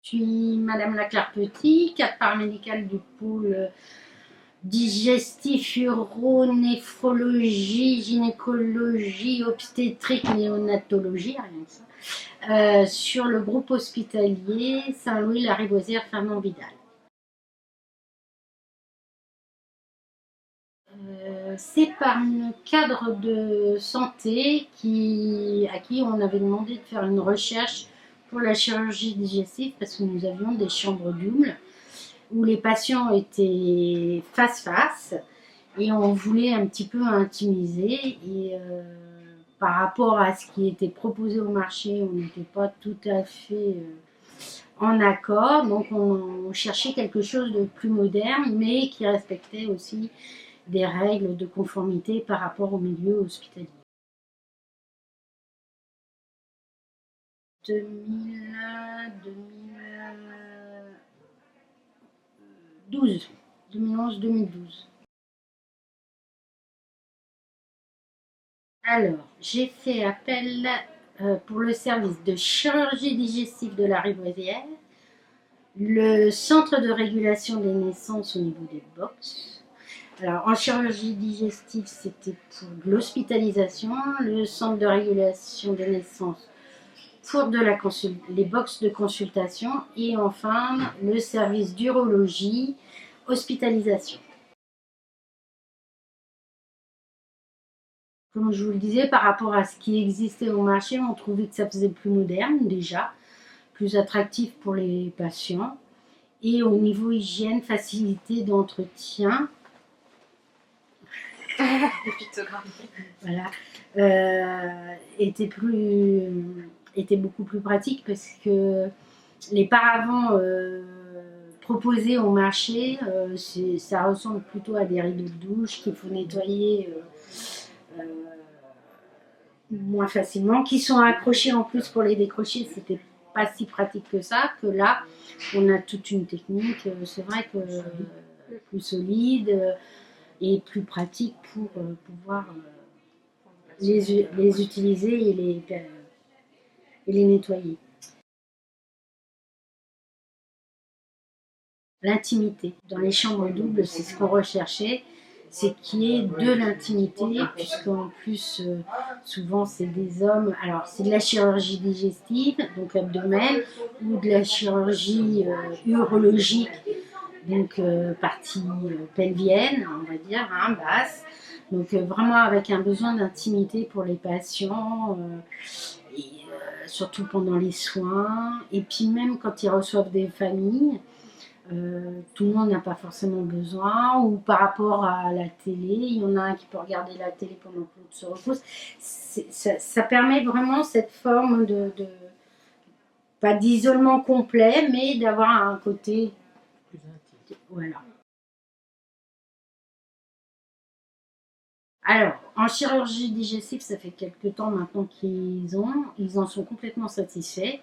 Je suis Madame Laclaire-Petit, cadre paramédicale du pôle digestif, uro, néphrologie, gynécologie, obstétrique, néonatologie, rien que ça, sur le groupe hospitalier Saint-Louis-la-Riboisière Fernand Vidal. C'est par un cadre de santé à qui on avait demandé de faire une recherche pour la chirurgie digestive parce que nous avions des chambres doubles où les patients étaient face-face et on voulait un petit peu intimiser et par rapport à ce qui était proposé au marché, on n'était pas tout à fait en accord, donc on cherchait quelque chose de plus moderne mais qui respectait aussi des règles de conformité par rapport au milieu hospitalier. 2011-2012. Alors, j'ai fait appel pour le service de chirurgie digestive de la Riboisière, le centre de régulation des naissances au niveau des box. Alors, en chirurgie digestive, c'était pour l'hospitalisation, le centre de régulation des naissances pour les box de consultation et enfin le service d'urologie, hospitalisation. Comme je vous le disais, par rapport à ce qui existait au marché, on trouvait que ça faisait plus moderne déjà, plus attractif pour les patients. Et au niveau hygiène, facilité d'entretien. Voilà. Était beaucoup plus pratique parce que les paravents proposés au marché, ça ressemble plutôt à des rideaux de douche qu'il faut nettoyer euh, moins facilement, qui sont accrochés en plus pour les décrocher, c'était pas si pratique que ça, que là, on a toute une technique, c'est vrai que plus solide et plus pratique pour pouvoir les utiliser et les nettoyer. L'intimité. Dans les chambres doubles, c'est ce qu'on recherchait, c'est qu'il y ait de l'intimité, puisqu'en plus, souvent, c'est des hommes. Alors, c'est de la chirurgie digestive, donc abdomen, ou de la chirurgie urologique, donc partie pelvienne, on va dire, hein, basse. Donc, vraiment avec un besoin d'intimité pour les patients. Et, surtout pendant les soins, et puis même quand ils reçoivent des familles, tout le monde n'a pas forcément besoin, ou par rapport à la télé, il y en a un qui peut regarder la télé pendant que l'autre se repose. Ça permet vraiment cette forme pas d'isolement complet, mais d'avoir un côté plus intime. Voilà. Alors, en chirurgie digestive, ça fait quelques temps maintenant ils en sont complètement satisfaits.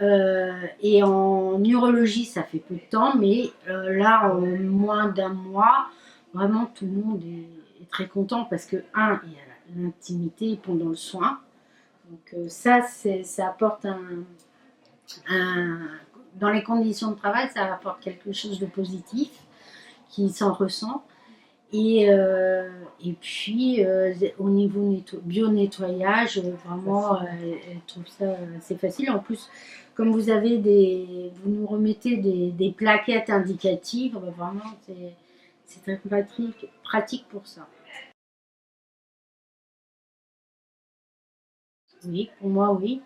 Et en urologie, ça fait peu de temps, mais là, en moins d'un mois, vraiment tout le monde est très content parce que, il y a l'intimité pendant le soin. Donc, ça apporte dans les conditions de travail, ça apporte quelque chose de positif qui s'en ressent. Et puis, au niveau bio-nettoyage, vraiment, elle trouve ça assez facile. En plus, comme vous nous remettez des plaquettes indicatives, vraiment, c'est très pratique pour ça. Oui, pour moi, oui.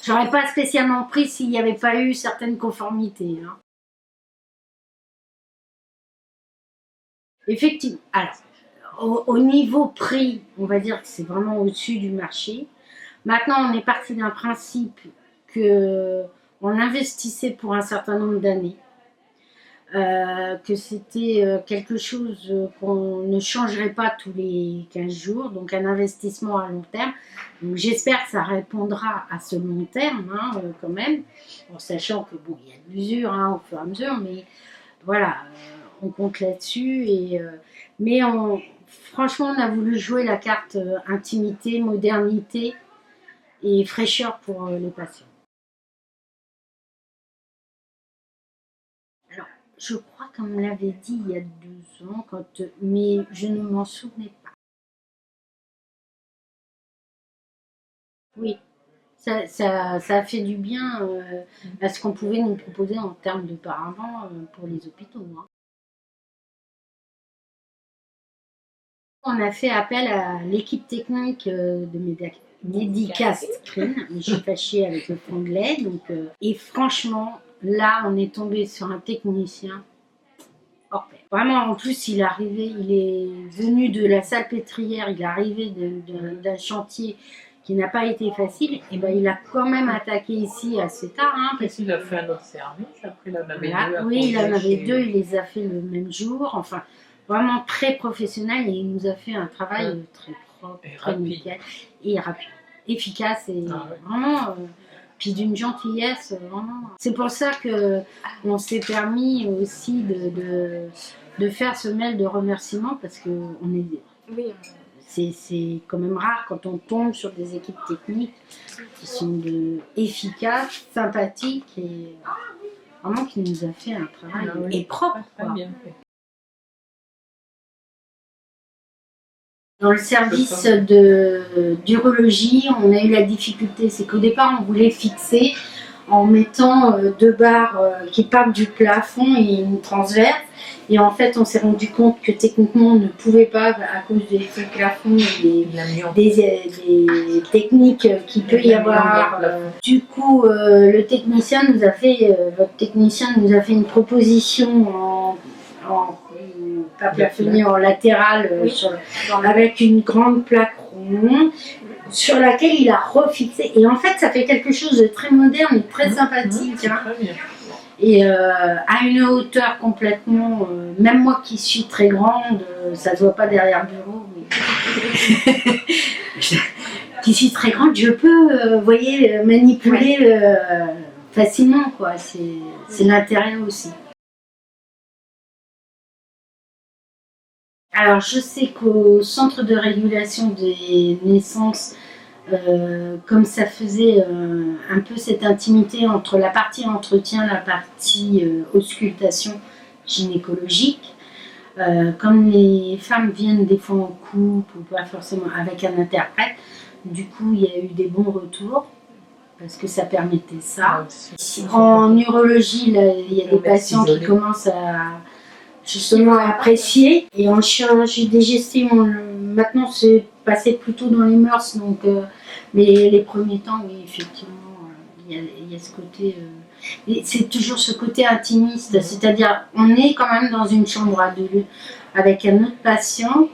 J'aurais pas spécialement pris s'il n'y avait pas eu certaines conformités, hein. Effectivement. Alors, au niveau prix, on va dire que c'est vraiment au-dessus du marché. Maintenant, on est parti d'un principe qu'on investissait pour un certain nombre d'années, que c'était quelque chose qu'on ne changerait pas tous les 15 jours, donc un investissement à long terme. Donc j'espère que ça répondra à ce long terme, hein, quand même, en sachant que bon, il y a de l'usure hein, au fur et à mesure, mais voilà, on compte là-dessus. Mais franchement, on a voulu jouer la carte intimité, modernité et fraîcheur pour les patients. Je crois qu'on me l'avait dit il y a 2 ans, mais je ne m'en souvenais pas. Oui, ça a fait du bien à ce qu'on pouvait nous proposer en termes de paravent pour les hôpitaux, hein. On a fait appel à l'équipe technique de Medicast Screen. Je suis fâchée avec le franglais. Et franchement, là, on est tombé sur un technicien hors pair. Vraiment, en plus, il est venu de la salpêtrière, il est arrivé d'un chantier qui n'a pas été facile. Et ben, il a quand même attaqué ici assez tard. Hein, parce qu'il a fait un autre service, après il en avait voilà. deux. Oui, il en avait deux, il les a fait le même jour. Enfin, vraiment très professionnel et il nous a fait un travail très propre, et très rapide. nickel et rapide, efficace et vraiment puis d'une gentillesse vraiment. C'est pour ça que on s'est permis aussi de faire ce mail de remerciement parce que c'est quand même rare quand on tombe sur des équipes techniques qui sont efficaces, sympathiques et vraiment qui nous a fait un travail et propre. Très bien fait. Dans le service d'urologie, on a eu la difficulté, c'est qu'au départ on voulait fixer en mettant 2 barres qui partent du plafond et une transverse. Et en fait, on s'est rendu compte que techniquement, on ne pouvait pas à cause des effets plafond et des techniques qu'il peut y avoir. Du coup, votre technicien nous a fait une proposition pas plafonnier, en latéral, avec une grande plaque ronde sur laquelle il a refixé. Et en fait, ça fait quelque chose de très moderne et très sympathique. Hein. Et à une hauteur complètement, même moi qui suis très grande, ça ne se voit pas derrière le bureau, mais qui suis très grande, je peux, voyez, manipuler facilement, quoi. C'est l'intérêt aussi. Alors, je sais qu'au centre de régulation des naissances, comme ça faisait un peu cette intimité entre la partie entretien, la partie auscultation gynécologique, comme les femmes viennent des fois en couple ou pas forcément avec un interprète, du coup il y a eu des bons retours parce que ça permettait ça. En urologie, là, il y a des patients qui commencent à justement apprécier. Et en chirurgie digestive, maintenant c'est passé plutôt dans les mœurs, donc les premiers temps, oui, effectivement, il y a ce côté. C'est toujours ce côté intimiste, c'est-à-dire on est quand même dans une chambre à deux avec un autre patient,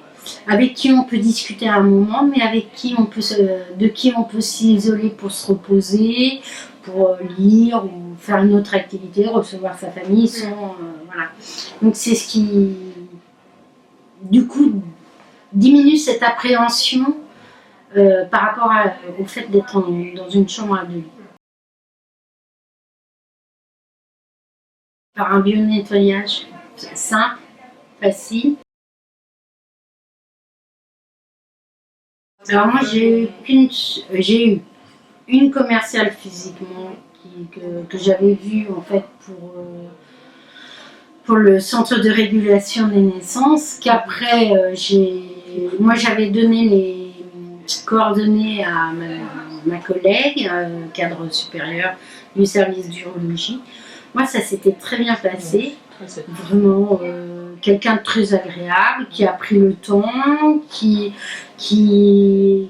avec qui on peut discuter à un moment, mais avec qui de qui on peut s'isoler pour se reposer, pour lire ou faire une autre activité, recevoir sa famille, voilà. Donc c'est ce qui, du coup, diminue cette appréhension par rapport au fait d'être dans une chambre à deux lits. Par un bio-nettoyage simple, facile. Alors moi j'ai eu une commerciale physiquement que j'avais vue en fait pour le centre de régulation des naissances, qu'après moi j'avais donné les coordonnées à ma collègue, cadre supérieur du service d'urologie. Moi ça s'était très bien passé, vraiment quelqu'un de très agréable, qui a pris le temps, qui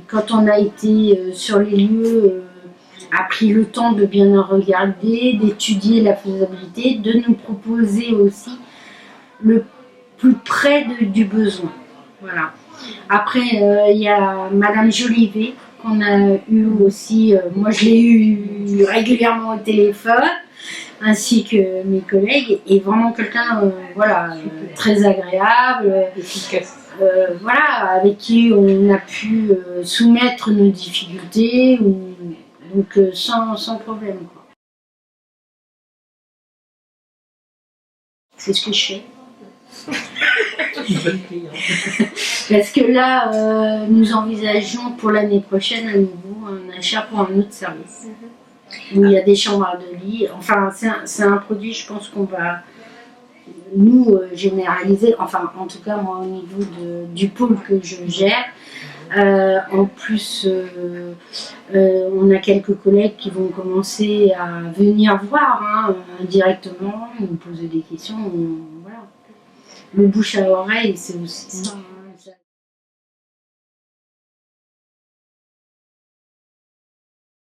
quand on a été sur les lieux, a pris le temps de bien regarder, d'étudier la faisabilité, de nous proposer aussi le plus près du besoin. Voilà. Après, il y a Madame Jolivet qu'on a eu aussi. Moi, je l'ai eu régulièrement au téléphone, ainsi que mes collègues, et vraiment quelqu'un, très agréable, efficace. Voilà, avec qui on a pu soumettre nos difficultés, donc sans problème, quoi. C'est ce que je fais. Parce que là, nous envisageons pour l'année prochaine à nouveau un achat pour un autre service. Où il y a des chambres de lit. Enfin, c'est un produit, je pense qu'on va nous généraliser, enfin en tout cas moi au niveau du pôle que je gère. En plus, on a quelques collègues qui vont commencer à venir voir directement, nous poser des questions. Voilà. Le bouche à oreille, c'est aussi ça.